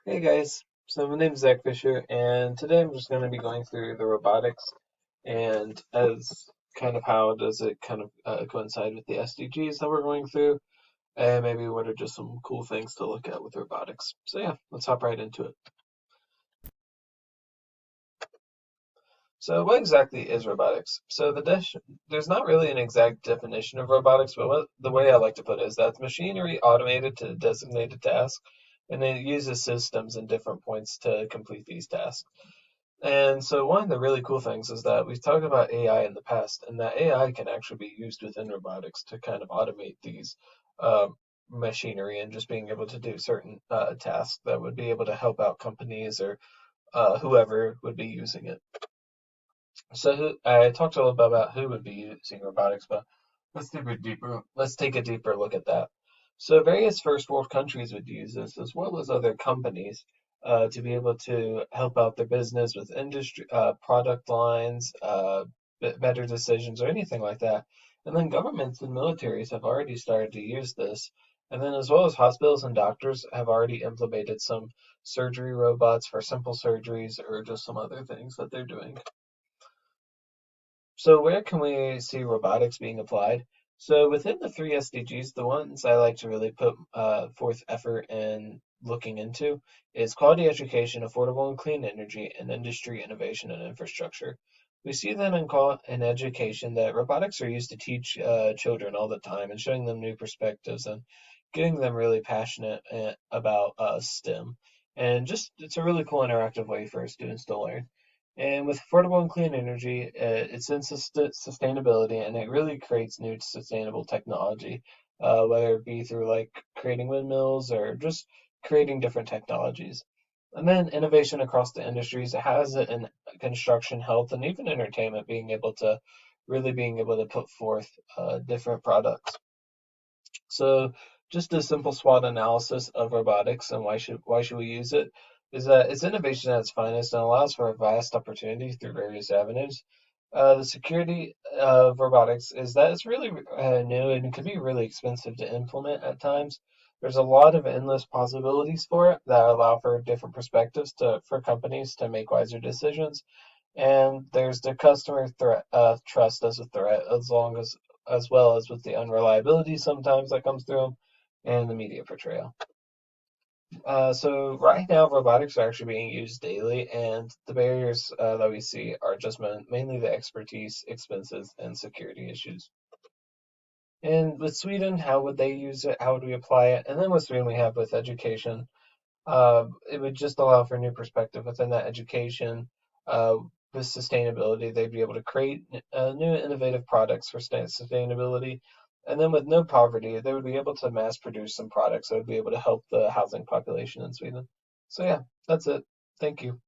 Hey guys, so my name is Zach Fisher, and today I'm just going to be going through the robotics and as kind of how does it kind of coincide with the SDGs that we're going through, and maybe what are just some cool things to look at with robotics. So yeah, let's hop right into it. So what exactly is robotics? So there's not really an exact definition of robotics, but the way I like to put it is that it's machinery automated to designated tasks, and it uses systems in different points to complete these tasks. And so one of the really cool things is that we've talked about AI in the past, and that AI can actually be used within robotics to kind of automate these machinery and just being able to do certain tasks that would be able to help out companies or whoever would be using it. So I talked a little bit about who would be using robotics, but let's take a deeper look at that. So various first world countries would use this as well as other companies to be able to help out their business with industry product lines, better decisions, or anything like that. And then governments and militaries have already started to use this. And then as well as hospitals and doctors have already implemented some surgery robots for simple surgeries or just some other things that they're doing. So where can we see robotics being applied? So within the three SDGs, the ones I like to really put forth effort in looking into is quality education, affordable and clean energy, and industry innovation and infrastructure. We see then in education that robotics are used to teach children all the time and showing them new perspectives and getting them really passionate about STEM. And just it's a really cool interactive way for students to learn. And with affordable and clean energy, it's in sustainability and it really creates new sustainable technology, whether it be through like creating windmills or just creating different technologies. And then innovation across the industries, it has it in construction, health, and even entertainment, being able to put forth different products. So just a simple SWOT analysis of robotics and why should we use it is that it's innovation at its finest and allows for a vast opportunity through various avenues. The security of robotics is that it's really new and can be really expensive to implement at times. There's a lot of endless possibilities for it that allow for different perspectives for companies to make wiser decisions. And there's the customer threat trust as a threat, as well as with the unreliability sometimes that comes through them, and the media portrayal. So right now, robotics are actually being used daily, and the barriers that we see are just mainly the expertise, expenses, and security issues. And with Sweden, how would they use it? How would we apply it? And then with Sweden, we have with education. It would just allow for a new perspective within that education. Uh, with sustainability, they'd be able to create new innovative products for sustainability. And then with no poverty, they would be able to mass produce some products that would be able to help the housing population in Sweden. So yeah, that's it. Thank you.